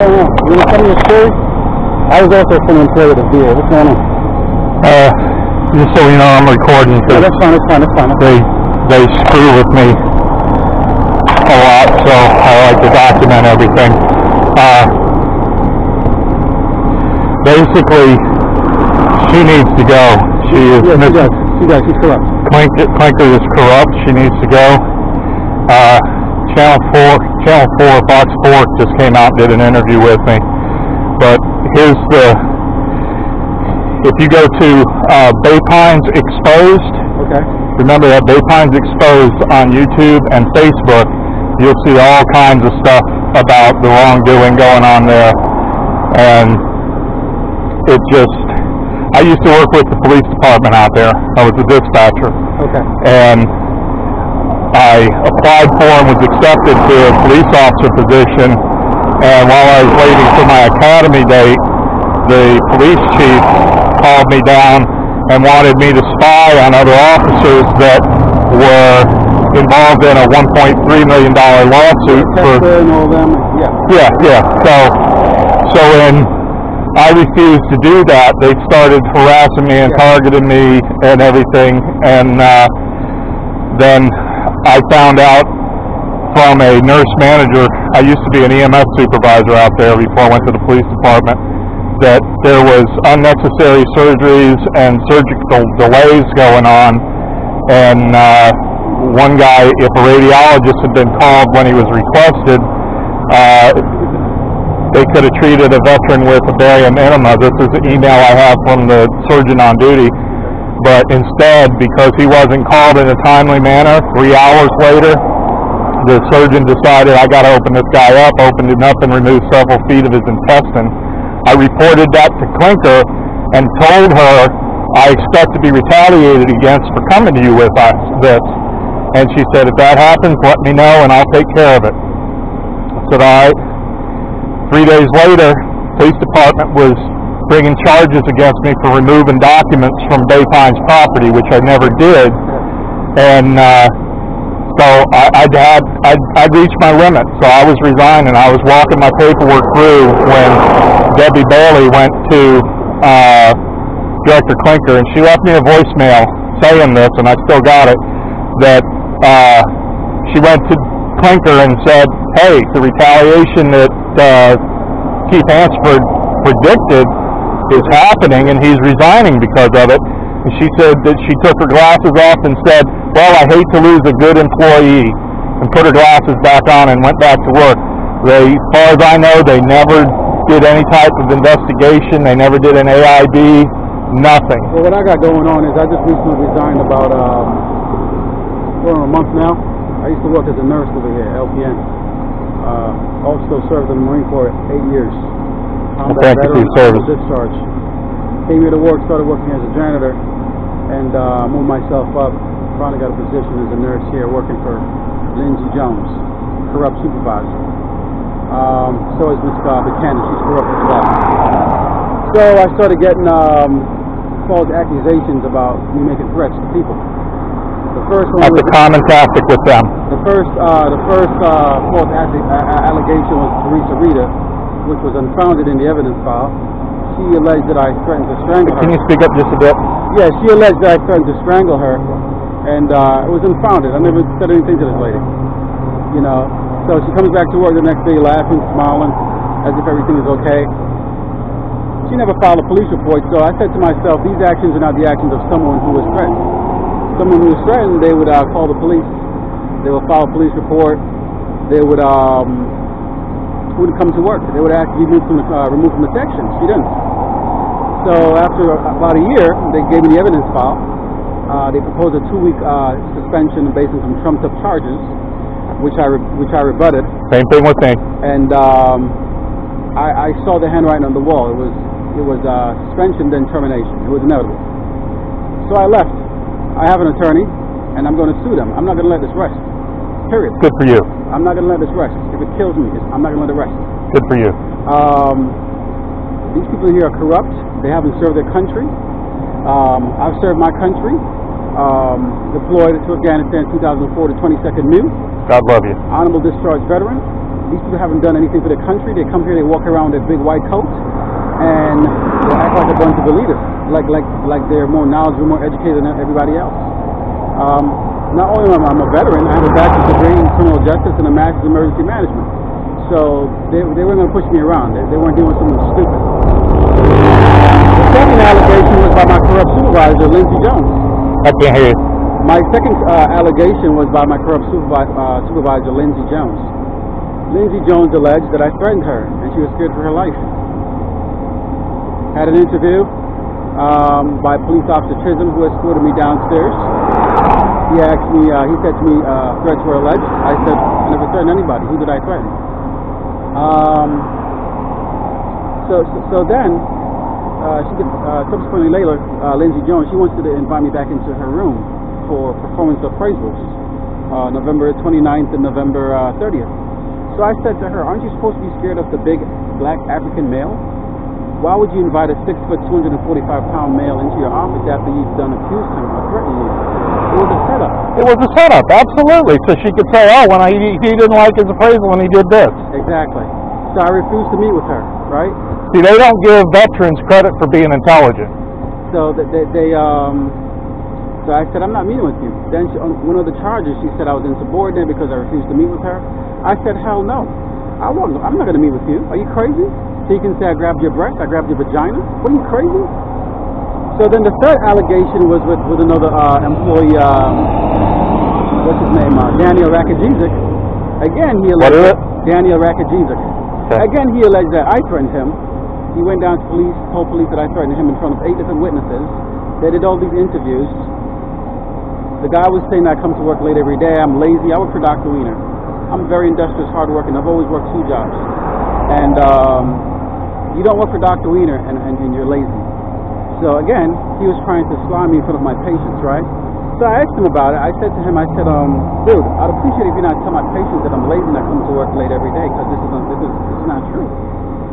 going on? You want to tell me a story? I was also from an employee of the VA. What's going on? Just so you know, I'm recording. Yeah, that's fine, that's fine, that's fine. They screw with me a lot, so I like to document everything. Basically, she needs to go. She is. Yeah, she's corrupt. Klinker is corrupt. She needs to go. Channel 4, Fox 4 just came out and did an interview with me. But here's if you go to Bay Pines Exposed, okay. Remember that Bay Pines Exposed on YouTube and Facebook, you'll see all kinds of stuff about the wrongdoing going on there. And I used to work with the police department out there. I was a dispatcher. Okay. And I applied for and was accepted to a police officer position. And while I was waiting for my academy date, the police chief called me down and wanted me to spy on other officers that were involved in a $1.3 million lawsuit for and all them. Yeah. So when I refused to do that, they started harassing me and targeting me and everything. And then I found out from a nurse manager, I used to be an EMS supervisor out there before I went to the police department, that there was unnecessary surgeries and surgical delays going on. And one guy, if a radiologist had been called when he was requested, they could have treated a veteran with a barium enema. This is an email I have from the surgeon on duty. But instead, because he wasn't called in a timely manner, 3 hours later, the surgeon decided I got to open this guy up, opened him up and removed several feet of his intestine. I reported that to Klinker and told her I expect to be retaliated against for coming to you with this. And she said, if that happens, let me know and I'll take care of it. I said, all right. 3 days later, police department was bringing charges against me for removing documents from Bay Pines property, which I never did. And so I'd reached my limit. So I was resigning. I was walking my paperwork through when Debbie Bailey went to Director Klinker, and she left me a voicemail saying this, and I still got it, that she went to Klinker and said, hey, the retaliation that Keith Hansford predicted is happening and he's resigning because of it. And she said that she took her glasses off and said, well, I hate to lose a good employee, and put her glasses back on and went back to work. As far as I know, they never did any type of investigation. They never did an AID, nothing. Well, what I got going on is I just recently resigned about going on a month now. I used to work as a nurse over here, LPN. Also served in the Marine Corps 8 years. Thank you for your service. Discharge. Came here to work, started working as a janitor, and moved myself up. Finally got a position as a nurse here, working for Lindsay Jones, corrupt supervisor. So is Miss Buchanan, she's corrupt as well. So I started getting false accusations about me making threats to people. The first one was a common tactic with them. The first false allegation was Teresa Rita, which was unfounded in the evidence file. She alleged that I threatened to strangle her. Can you speak up just a bit? Yeah, she alleged that I threatened to strangle her, and it was unfounded. I never said anything to this lady. You know, so she comes back to work the next day laughing, smiling, as if everything is okay. She never filed a police report, so I said to myself, these actions are not the actions of someone who was threatened. Someone who was threatened, they would call the police. They would file a police report. They would wouldn't come to work. They would ask to be removed from the section. She didn't. So after about a year, they gave me the evidence file. They proposed a 2-week suspension based on some trumped-up charges, which I rebutted. Same thing with me. And I saw the handwriting on the wall. It was suspension, then termination. It was inevitable. So I left. I have an attorney, and I'm going to sue them. I'm not going to let this rest. Period. Good for you. I'm not going to let this rest. If it kills me, I'm not going to let it rest. Good for you. These people here are corrupt. They haven't served their country. I've served my country. Deployed to Afghanistan 2004 to 22nd New. God love you. Honorable discharge veteran. These people haven't done anything for the country. They come here, they walk around with big white coats, and they act like a bunch of leaders, like they're more knowledgeable, more educated than everybody else. Not only am I a veteran, I have a bachelor's degree in criminal justice and a master's in emergency management. So they weren't going to push me around. They weren't doing something stupid. The second allegation was by my corrupt supervisor, Lindsey Jones. I can't hear you. My second allegation was by my corrupt supervisor, Lindsey Jones. Lindsey Jones alleged that I threatened her, and she was scared for her life. Had an interview by police officer Chisholm, who escorted me downstairs. He asked me, he said to me, threats were alleged. I said, I never threatened anybody. Who did I threaten? So then, subsequently later, Lindsey Jones, she wants to invite me back into her room for performance appraisals, November 29th and November 30th. So I said to her, aren't you supposed to be scared of the big black African male? Why would you invite a 6 foot, 245-pound male into your office after you've done accused him of threatening you? It was a setup. It was a setup, absolutely. So she could say, oh, he didn't like his appraisal and he did this. Exactly. So I refused to meet with her, right? See, they don't give veterans credit for being intelligent. So so I said, I'm not meeting with you. Then one of the charges, she said I was insubordinate because I refused to meet with her. I said, hell no. I'm not going to meet with you. Are you crazy? So you can say I grabbed your breast, I grabbed your vagina? What are you, crazy? So then the third allegation was with another employee, what's his name, Daniel Rakajizik. Again, he alleged... What is it? Daniel Rakajizik. Okay. Again, he alleged that I threatened him. He went down to police, told police that I threatened him in front of 8 different witnesses. They did all these interviews. The guy was saying that I come to work late every day, I'm lazy. I work for Dr. Wiener. I'm very industrious, hardworking. I've always worked 2 jobs. And you don't work for Dr. Wiener and you're lazy. So again, he was trying to slime me in front of my patients, right? So I asked him about it. I said to him, dude, I'd appreciate if you're not telling my patients that I'm lazy and I come to work late every day, because this is not true.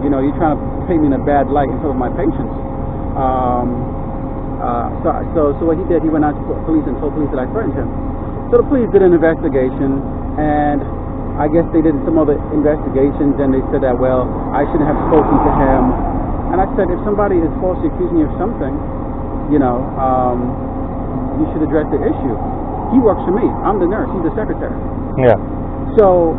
You know, you're trying to paint me in a bad light in front of my patients. So what he did, he went out to police and told police that I threatened him. So the police did an investigation, and I guess they did some other investigations, and they said that, well, I shouldn't have spoken to him. And I said, if somebody is falsely accusing you of something, you know, you should address the issue. He works for me. I'm the nurse. He's the secretary. Yeah. So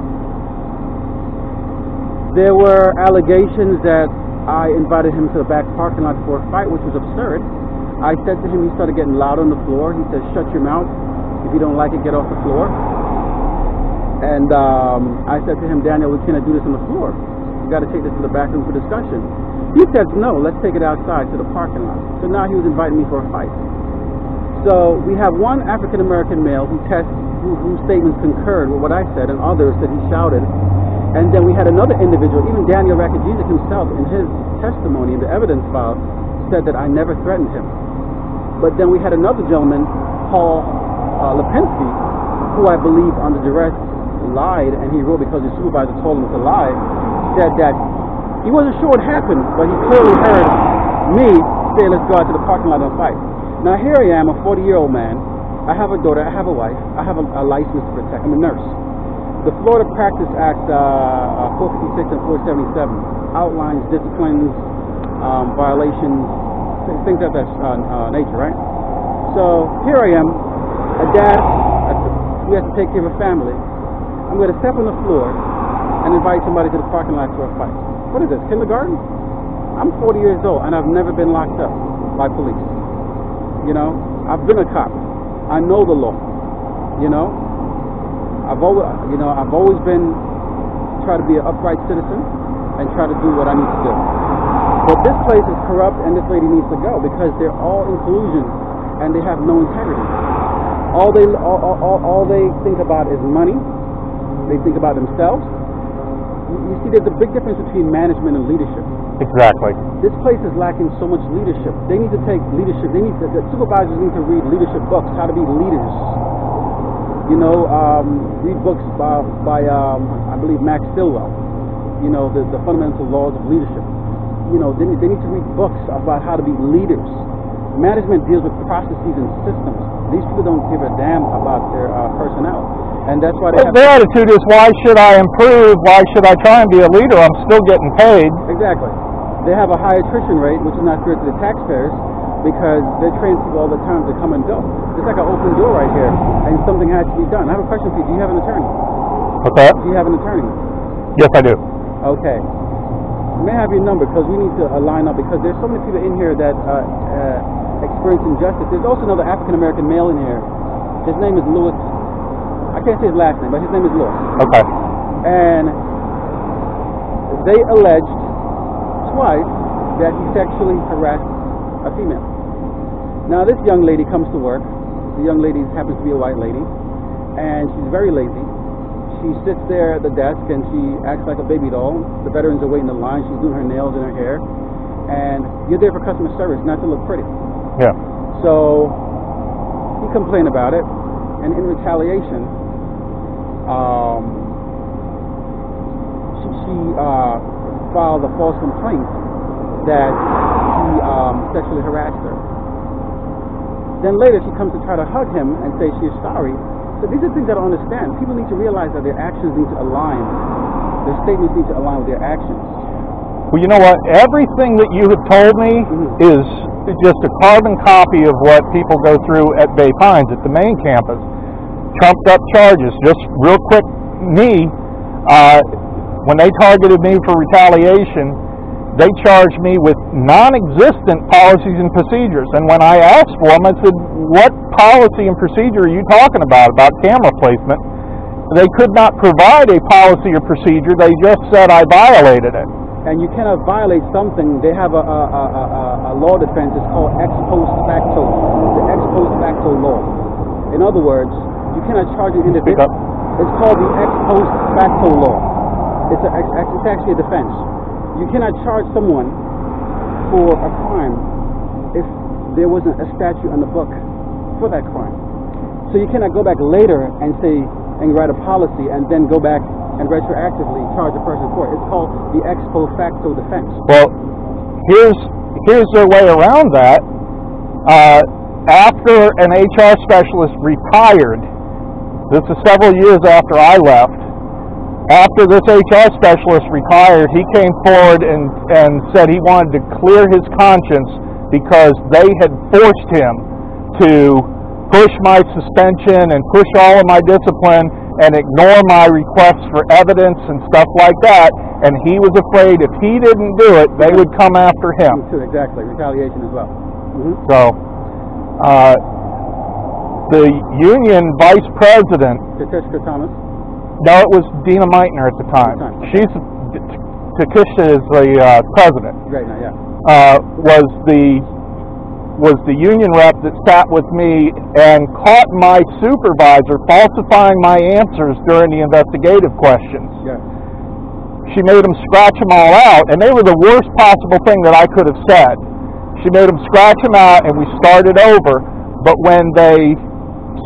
there were allegations that I invited him to the back parking lot for a fight, which was absurd. I said to him, he started getting loud on the floor. He said, shut your mouth. If you don't like it, get off the floor. And I said to him, Daniel, we cannot do this on the floor. You got to take this to the back room for discussion. He said, no, let's take it outside to the parking lot. So now he was inviting me for a fight. So we have one African-American male whose statements concurred with what I said, and others that he shouted. And then we had another individual, even Daniel Rakajizik himself, in his testimony in the evidence file, said that I never threatened him. But then we had another gentleman, Paul Lipinski, who I believe under duress lied, and he wrote because his supervisor told him to lie, said that he wasn't sure what happened, but he clearly heard me say, let's go out to the parking lot and fight. Now here I am, a 40-year-old man. I have a daughter, I have a wife, I have a license to protect. I'm a nurse. The Florida Practice Act 456 and 477 outlines disciplines, violations, things of that nature, right? So here I am, a dad who has to take care of a family. I'm going to step on the floor and invite somebody to the parking lot for a fight. What is this, kindergarten? I'm 40 years old and I've never been locked up by police. You know, I've been a cop. I know the law. You know, I've always been try to be an upright citizen and try to do what I need to do. But this place is corrupt, and this lady needs to go because they're all in collusion and they have no integrity. All they think about is money. They think about themselves. You see, there's a big difference between management and leadership. Exactly. This place is lacking so much leadership. They need to take leadership. The supervisors need to read leadership books, how to be leaders. You know, read books by I believe Max Stillwell. You know, the fundamental laws of leadership. You know, they need to read books about how to be leaders. Management deals with processes and systems. These people don't give a damn about their personnel. And that's why they have... Their attitude is, why should I improve? Why should I try and be a leader? I'm still getting paid. Exactly. They have a high attrition rate, which is not fair to the taxpayers, because they're trained people all the time to come and go. It's like an open door right here, and something has to be done. I have a question for you. Do you have an attorney? What's that? Do you have an attorney? Yes, I do. Okay. May I have your number, because we need to line up, because there's so many people in here that experience injustice. There's also another African-American male in here. His name is Lewis. I can't say his last name, but his name is Lewis. Okay. And they alleged twice that he sexually harassed a female. Now this young lady comes to work. The young lady happens to be a white lady, and she's very lazy. She sits there at the desk and she acts like a baby doll. The veterans are waiting in line. She's doing her nails and her hair, and you're there for customer service, not to look pretty. Yeah. So he complained about it, and in retaliation, she filed a false complaint that he sexually harassed her. Then later she comes to try to hug him and say she's sorry. So these are things I don't understand. People need to realize that their actions need to align. Their statements need to align with their actions. Well, you know what? Everything that you have told me is just a carbon copy of what people go through at Bay Pines at the main campus. Trumped up charges. Just real quick, when they targeted me for retaliation, they charged me with non-existent policies and procedures. And when I asked for them, I said, what policy and procedure are you talking about camera placement? They could not provide a policy or procedure. They just said I violated it. And you cannot violate something. They have a law defense. It's called ex post facto. The ex post facto law. In other words, you cannot charge an individual. It's called the ex post facto law. It's actually a defense. You cannot charge someone for a crime if there wasn't a statute on the book for that crime. So you cannot go back later and say and write a policy and then go back and retroactively charge a person for it. It's called the ex post facto defense. Well, here's their way around that. After an HR specialist retired, this is several years after I left, after this HR specialist retired, he came forward and said he wanted to clear his conscience because they had forced him to push my suspension and push all of my discipline and ignore my requests for evidence and stuff like that. And he was afraid if he didn't do it, they would come after him. Exactly, retaliation as well. So, the union vice president... Takeshka Thomas? No, it was Dina Meitner at the time. She's Takeshka is the president. Right now, yeah. Was the union rep that sat with me and caught my supervisor falsifying my answers during the investigative questions. Yes. She made him scratch them all out, and they were the worst possible thing that I could have said. She made him scratch them out, and we started over. But when they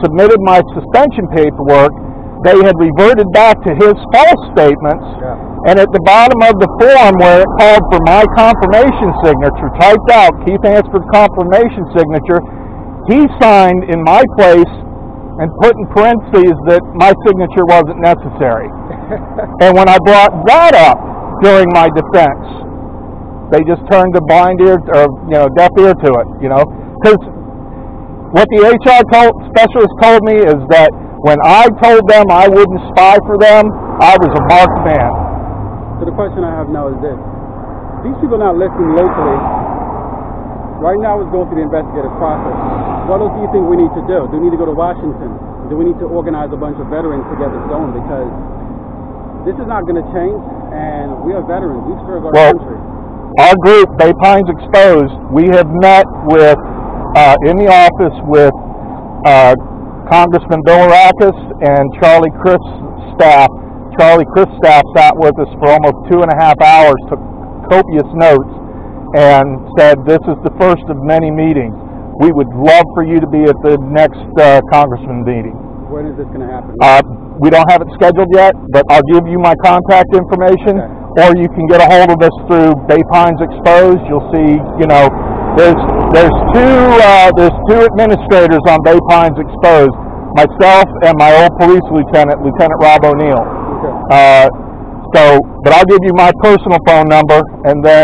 submitted my suspension paperwork, they had reverted back to his false statements, and at the bottom of the form where it called for my confirmation signature, typed out Keith Hansford confirmation signature, he signed in my place and put in parentheses that my signature wasn't necessary. And when I brought that up during my defense, they just turned a blind ear or deaf ear to it, because what the HR specialist told me is that when I told them I wouldn't spy for them, I was a marked man. So the question I have now is this. These people are not listening locally. Right now it's going through the investigative process. What else do you think we need to do? Do we need to go to Washington? Do we need to organize a bunch of veterans to get this going? Because this is not going to change, and we are veterans. We've served our country. Our group, Bay Pines Exposed, we have met with, in the office with Congressman Bill Arrakis and Charlie Crisp's staff. Charlie Crisp's staff sat with us for almost 2.5 hours, took copious notes, and said, this is the first of many meetings. We would love for you to be at the next Congressman meeting. When is this going to happen? We don't have it scheduled yet, but I'll give you my contact information, or you can get a hold of us through Bay Pines Exposed. You'll see, there's two administrators on Bay Pines Exposed. myself and my old police lieutenant, Lieutenant Rob O'Neill. Okay. But I'll give you my personal phone number, and then